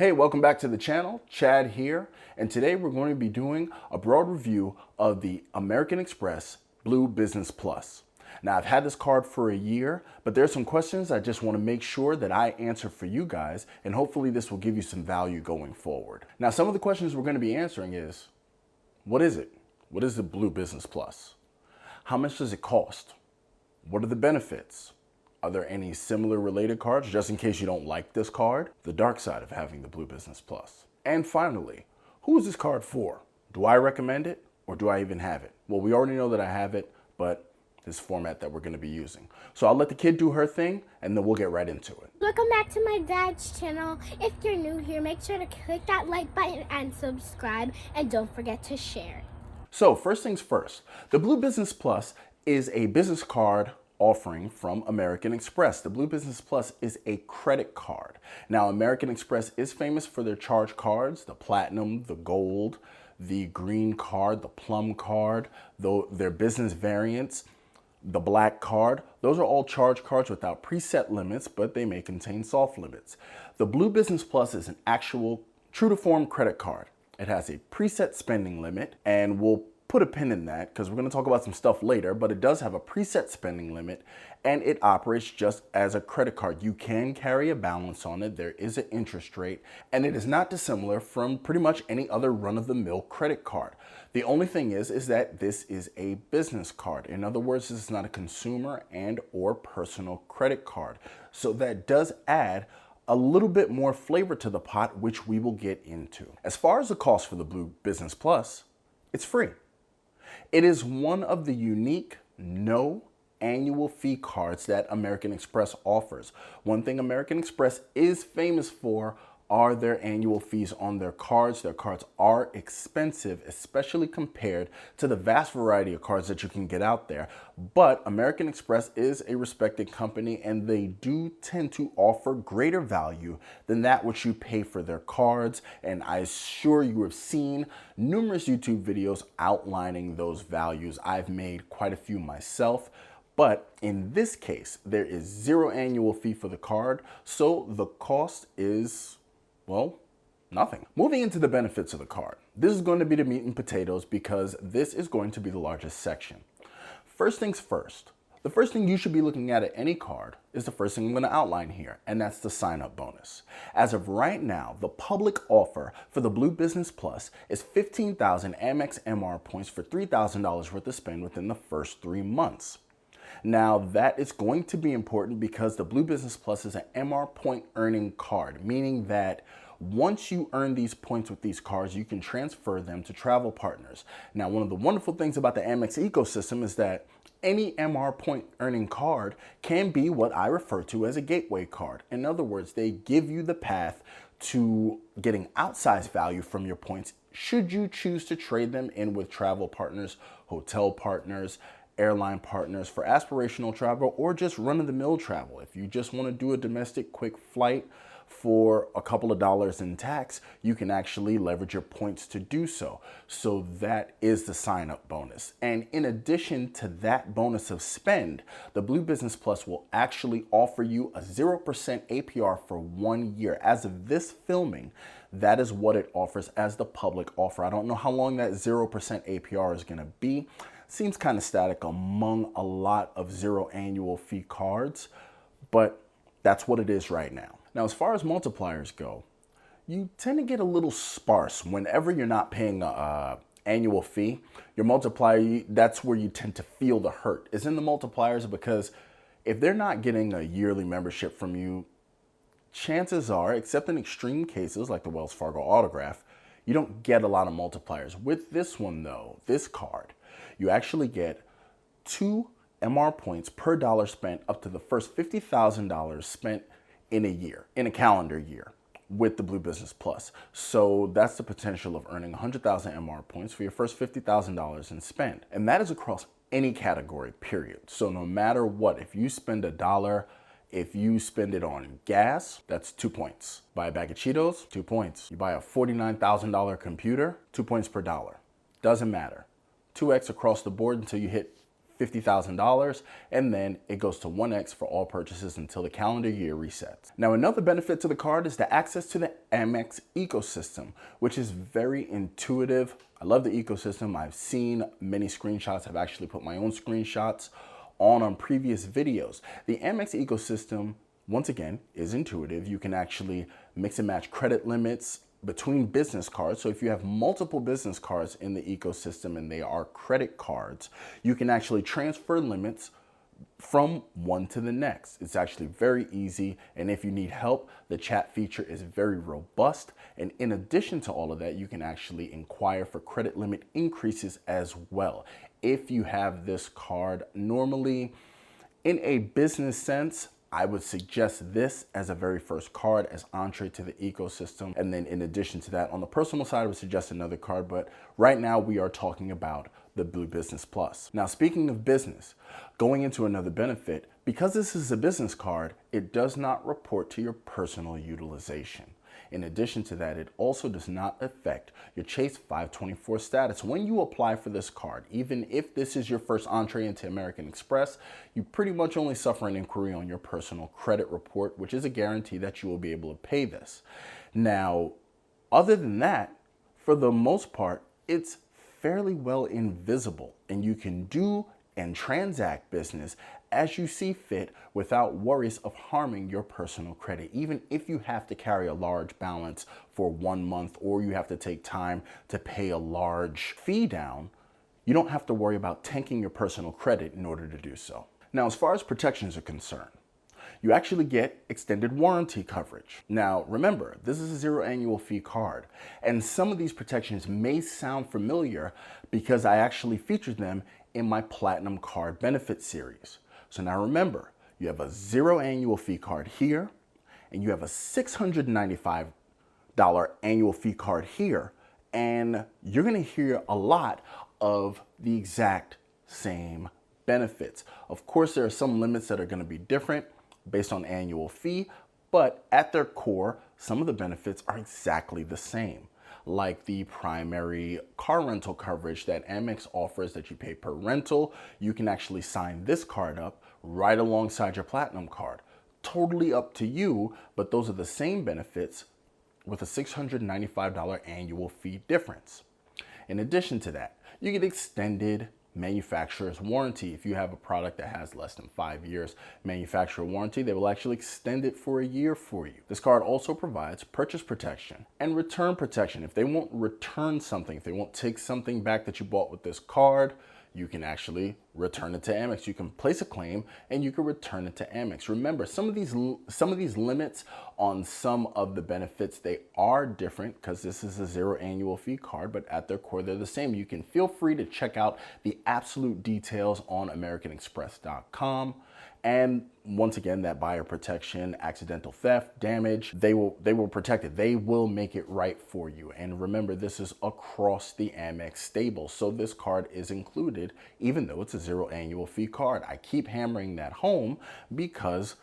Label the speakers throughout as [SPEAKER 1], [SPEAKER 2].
[SPEAKER 1] Hey, welcome back to the channel. Chad here, and today we're going to be doing a broad review of the American Express Blue Business Plus. Now, I've had this card for a year, but there's some questions I just want to make sure that I answer for you guys, and hopefully this will give you some value going forward. Now, some of the questions we're going to be answering is, what is it? What is the Blue Business Plus? How much does it cost? What are the benefits? Are there any similar related cards, just in case you don't like this card? The dark side of having the Blue Business Plus. And finally, who is this card for? Do I recommend it, or do I even have it? Well, we already know that I have it, but this format that we're gonna be using. So I'll let the kid do her thing, and then we'll get right into it.
[SPEAKER 2] Welcome back to my dad's channel. If you're new here, make sure to click that like button and subscribe, and don't forget to share.
[SPEAKER 1] So first things first, the Blue Business Plus is a business card offering from American Express. The Blue Business Plus is a credit card. Now, American Express is famous for their charge cards, the platinum, the gold, the green card, the plum card, though their business variants, the black card. Those are all charge cards without preset limits, but they may contain soft limits. The Blue Business Plus is an actual true to form credit card. It has a preset spending limit, and we'll put a pin in that because we're going to talk about some stuff later, but it does have a preset spending limit and it operates just as a credit card. You can carry a balance on it. There is an interest rate, and it is not dissimilar from pretty much any other run-of-the-mill credit card. The only thing is that this is a business card. In other words, this is not a consumer and or personal credit card. So that does add a little bit more flavor to the pot, which we will get into. As far as the cost for the Blue Business Plus, it's free. It is one of the unique no annual fee cards that American Express offers. One thing American Express is famous for are their annual fees on their cards. Their cards are expensive, especially compared to the vast variety of cards that you can get out there. But American Express is a respected company, and they do tend to offer greater value than that which you pay for their cards. And I'm sure you have seen numerous YouTube videos outlining those values. I've made quite a few myself. But in this case, there is zero annual fee for the card, so the cost is, well, nothing. Moving into the benefits of the card. This is going to be the meat and potatoes because this is going to be the largest section. First things first, the first thing you should be looking at any card is the first thing I'm going to outline here, and that's the sign-up bonus. As of right now, the public offer for the Blue Business Plus is 15,000 Amex MR points for $3,000 worth of spend within the first 3 months. Now, that is going to be important because the Blue Business Plus is an MR point earning card, meaning that once you earn these points with these cards, you can transfer them to travel partners. Now, one of the wonderful things about the Amex ecosystem is that any MR point earning card can be what I refer to as a gateway card. In other words, they give you the path to getting outsized value from your points should you choose to trade them in with travel partners, hotel partners, airline partners for aspirational travel, or just run-of-the-mill travel. If you just want to do a domestic quick flight for a couple of dollars in tax, you can actually leverage your points to do so. So that is the sign-up bonus. And in addition to that bonus of spend, the Blue Business Plus will actually offer you a 0% APR for 1 year. As of this filming, that is what it offers as the public offer. I don't know how long that 0% APR is going to be. Seems kind of static among a lot of zero annual fee cards, but that's what it is right now. Now, as far as multipliers go, you tend to get a little sparse whenever you're not paying an annual fee. Your multiplier, that's where you tend to feel the hurt, is in the multipliers, because if they're not getting a yearly membership from you, chances are, except in extreme cases like the Wells Fargo autograph, you don't get a lot of multipliers. With this one though, this card, you actually get 2 MR points per dollar spent up to the first $50,000 spent in a year, in a calendar year, with the Blue Business Plus. So that's the potential of earning 100,000 MR points for your first $50,000 in spend. And that is across any category, period. So no matter what, if you spend $1, if you spend it on gas, that's 2 points. Buy a bag of Cheetos, 2 points. You buy a $49,000 computer, 2 points per dollar. Doesn't matter. 2x across the board until you hit $50,000, and then it goes to 1x for all purchases until the calendar year resets. Now, another benefit to the card is the access to the Amex ecosystem, which is very intuitive. I love the ecosystem. I've seen many screenshots. I've actually put my own screenshots on previous videos. The Amex ecosystem, once again, is intuitive. You can actually mix and match credit limits between business cards. So if you have multiple business cards in the ecosystem and they are credit cards, you can actually transfer limits from one to the next. It's actually very easy. And if you need help, the chat feature is very robust. And in addition to all of that, you can actually inquire for credit limit increases as well. If you have this card, normally in a business sense, I would suggest this as a very first card, as entree to the ecosystem. And then in addition to that, on the personal side, I would suggest another card. But right now we are talking about the Blue Business Plus. Now, speaking of business, going into another benefit, because this is a business card, it does not report to your personal utilization. In addition to that, it also does not affect your Chase 524 status. When you apply for this card, even if this is your first entree into American Express, you pretty much only suffer an inquiry on your personal credit report, which is a guarantee that you will be able to pay this. Now, other than that, for the most part, it's fairly well invisible, and you can do and transact business as you see fit without worries of harming your personal credit. Even if you have to carry a large balance for 1 month, or you have to take time to pay a large fee down, you don't have to worry about tanking your personal credit in order to do so. Now, as far as protections are concerned, you actually get extended warranty coverage. Now, remember, this is a 0 annual fee card, and some of these protections may sound familiar because I actually featured them in my Platinum Card Benefit series. So now remember, you have a 0 annual fee card here, and you have a $695 annual fee card here, and you're gonna hear a lot of the exact same benefits. Of course, there are some limits that are gonna be different based on annual fee, but at their core, some of the benefits are exactly the same, like the primary car rental coverage that Amex offers that you pay per rental. You can actually sign this card up right alongside your Platinum card. Totally up to you, but those are the same benefits with a $695 annual fee difference. In addition to that, you get extended manufacturer's warranty. If you have a product that has less than 5 years manufacturer warranty, they will actually extend it for a year for you. This card also provides purchase protection and return protection. If they won't return something, if they won't take something back that you bought with this card, you can actually return it to Amex. You can place a claim and you can return it to Amex. Remember, some of these limits on some of the benefits, they are different because this is a 0 annual fee card, but at their core, they're the same. You can feel free to check out the absolute details on AmericanExpress.com. And once again, that buyer protection, accidental theft, damage, they will protect it. They will make it right for you. And remember, this is across the Amex stable. So this card is included, even though it's a 0 annual fee card. I keep hammering that home because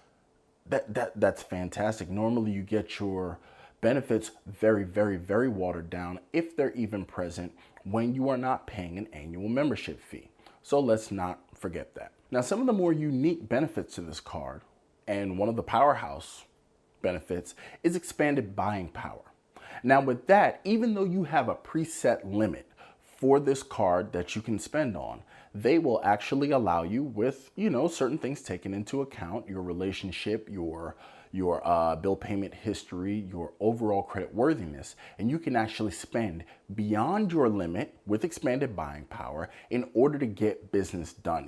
[SPEAKER 1] that's fantastic. Normally you get your benefits very, very, very watered down, if they're even present, when you are not paying an annual membership fee. So let's not forget that. Now, some of the more unique benefits to this card, and one of the powerhouse benefits, is expanded buying power. Now with that, even though you have a preset limit for this card that you can spend on, they will actually allow you, with, certain things taken into account, your relationship, your bill payment history, your overall credit worthiness, and you can actually spend beyond your limit with expanded buying power in order to get business done.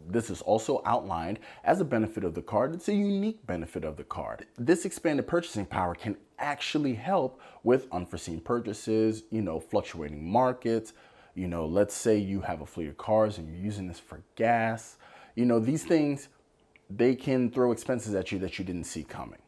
[SPEAKER 1] This is also outlined as a benefit of the card. It's a unique benefit of the card. This expanded purchasing power can actually help with unforeseen purchases, fluctuating markets. Let's say you have a fleet of cars and you're using this for gas. These things, they can throw expenses at you that you didn't see coming.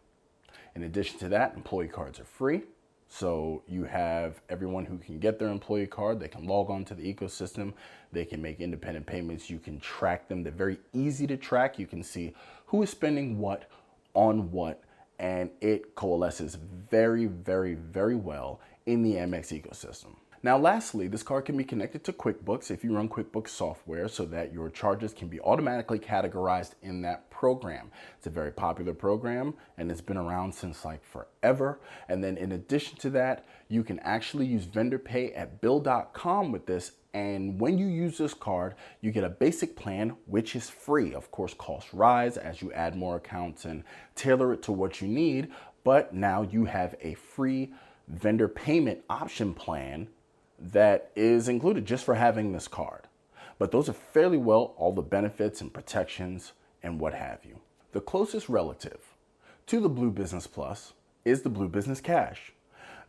[SPEAKER 1] In addition to that, employee cards are free. So you have everyone who can get their employee card. They can log on to the ecosystem. They can make independent payments. You can track them. They're very easy to track. You can see who is spending what on what, and it coalesces very, very, very well in the Amex ecosystem. Now, lastly, this card can be connected to QuickBooks if you run QuickBooks software so that your charges can be automatically categorized in that program. It's a very popular program and it's been around since like forever. And then in addition to that, you can actually use vendor pay at bill.com with this. And when you use this card, you get a basic plan, which is free. Of course, costs rise as you add more accounts and tailor it to what you need. But now you have a free vendor payment option plan that is included just for having this card. But those are fairly well all the benefits and protections and what have you. The closest relative to the Blue Business Plus is the Blue Business Cash.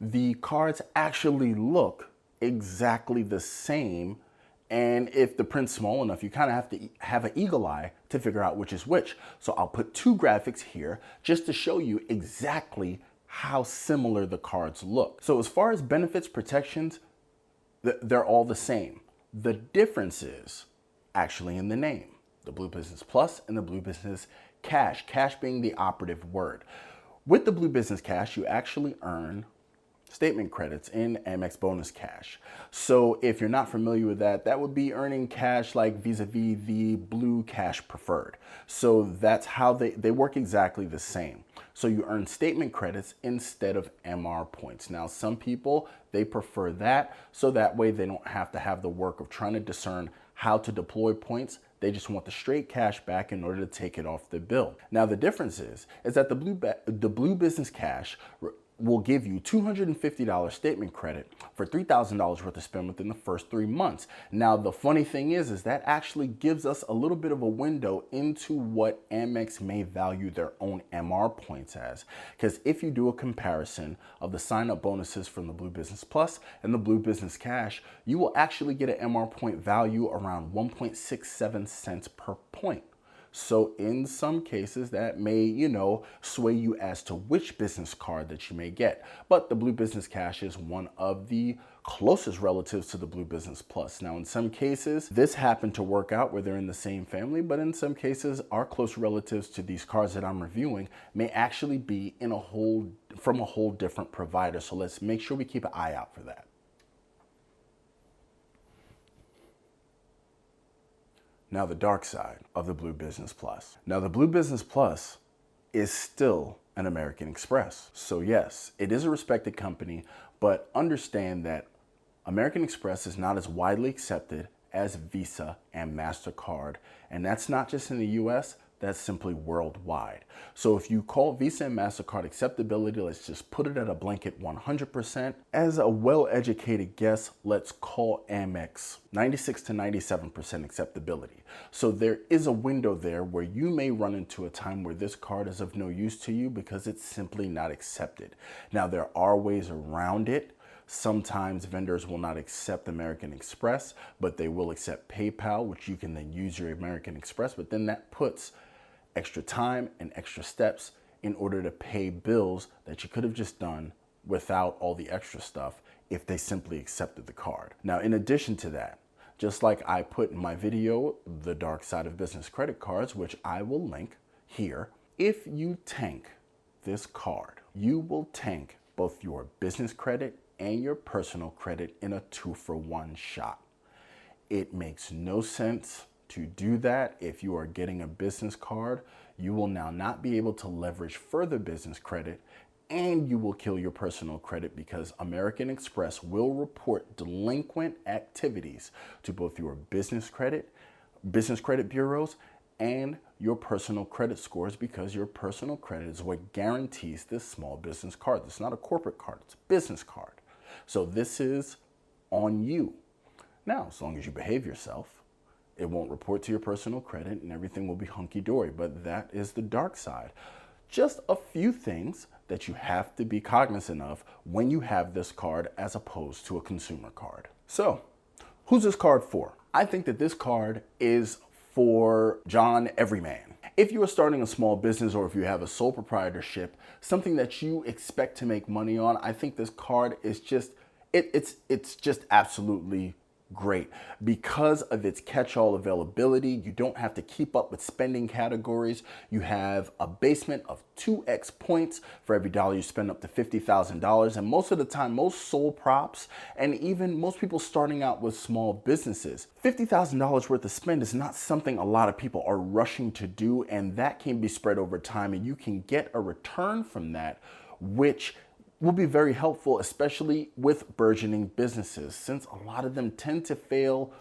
[SPEAKER 1] The cards actually look exactly the same, and if the print's small enough, you kind of have to have an eagle eye to figure out which is which. So I'll put two graphics here just to show you exactly how similar the cards look. So as far as benefits, protections, they're all the same. The difference is actually in the name, the Blue Business Plus and the Blue Business Cash, cash being the operative word. With the Blue Business Cash, you actually earn statement credits in Amex Bonus Cash. So if you're not familiar with that, that would be earning cash like vis-a-vis the Blue Cash Preferred. So that's how they work exactly the same. So you earn statement credits instead of MR points. Now, some people, they prefer that, so that way they don't have to have the work of trying to discern how to deploy points. They just want the straight cash back in order to take it off the bill. Now, the difference is that the Blue Business Cash will give you $250 statement credit for $3,000 worth of spend within the first 3 months. Now, the funny thing is that actually gives us a little bit of a window into what Amex may value their own MR points as. Because if you do a comparison of the sign-up bonuses from the Blue Business Plus and the Blue Business Cash, you will actually get an MR point value around 1.67 cents per point. So in some cases that may, sway you as to which business card that you may get. But the Blue Business Cash is one of the closest relatives to the Blue Business Plus. Now, in some cases, this happened to work out where they're in the same family, but in some cases, our close relatives to these cards that I'm reviewing may actually be from a whole different provider. So let's make sure we keep an eye out for that. Now, the dark side of the Blue Business Plus. Now, the Blue Business Plus is still an American Express. So yes, it is a respected company, but understand that American Express is not as widely accepted as Visa and MasterCard. And that's not just in the US, that's simply worldwide. So if you call Visa and MasterCard acceptability, let's just put it at a blanket 100%. As a well-educated guess, let's call Amex 96 to 97% acceptability. So there is a window there where you may run into a time where this card is of no use to you because it's simply not accepted. Now, there are ways around it. Sometimes vendors will not accept American Express, but they will accept PayPal, which you can then use your American Express, but then that puts extra time and extra steps in order to pay bills that you could have just done without all the extra stuff if they simply accepted the card. Now, in addition to that, just like I put in my video, The Dark Side of Business Credit Cards, which I will link here, if you tank this card, you will tank both your business credit and your personal credit in a 2-for-1 shot. It makes no sense to do that. If you are getting a business card, you will now not be able to leverage further business credit, and you will kill your personal credit because American Express will report delinquent activities to both your business credit bureaus, and your personal credit scores, because your personal credit is what guarantees this small business card. It's not a corporate card, it's a business card. So this is on you. Now, as long as you behave yourself, it won't report to your personal credit and everything will be hunky-dory, but that is the dark side. Just a few things that you have to be cognizant of when you have this card as opposed to a consumer card. So, who's this card for? I think that this card is for John Everyman. If you are starting a small business or if you have a sole proprietorship, something that you expect to make money on, I think this card is just, it's just absolutely great. Because of its catch-all availability, you don't have to keep up with spending categories. You have a basement of 2x points for every dollar you spend up to $50,000. And most of the time, most sole props and even most people starting out with small businesses, $50,000 worth of spend is not something a lot of people are rushing to do, and that can be spread over time and you can get a return from that, which will be very helpful, especially with burgeoning businesses, since a lot of them tend to fail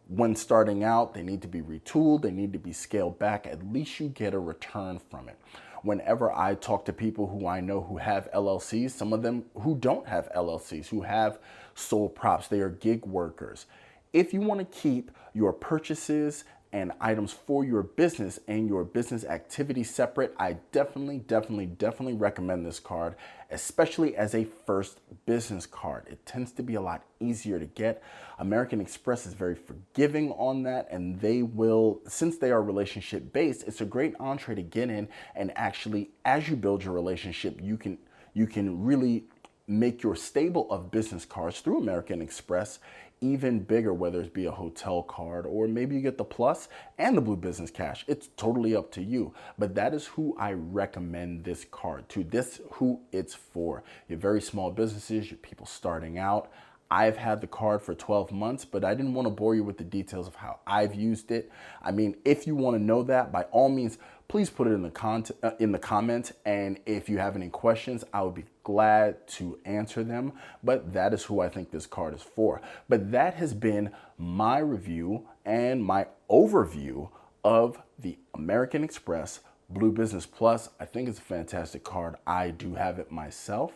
[SPEAKER 1] when starting out. They need to be retooled, they need to be scaled back. At least you get a return from it. Whenever I talk to people who I know who have LLCs, some of them who don't have LLCs, who have sole props, they are gig workers. If you want to keep your purchases and items for your business and your business activity separate, I definitely recommend this card, especially as a first business card. It tends to be a lot easier to get. American Express is very forgiving on that, and they will, since they are relationship based, it's a great entree to get in, and actually as you build your relationship, you can really make your stable of business cards through American Express even bigger, whether it be a hotel card or maybe you get the Plus and the Blue Business Cash. It's totally up to you. But that is who I recommend this card to. This who it's for. Your very small businesses, your people starting out. I've had the card for 12 months, but I didn't want to bore you with the details of how I've used it. I mean, if you want to know that, by all means, please put it in the comments. And if you have any questions, I would be glad to answer them. But that is who I think this card is for. But that has been my review and my overview of the American Express Blue Business Plus. I think it's a fantastic card. I do have it myself.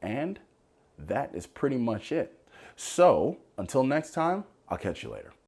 [SPEAKER 1] And that is pretty much it. So until next time, I'll catch you later.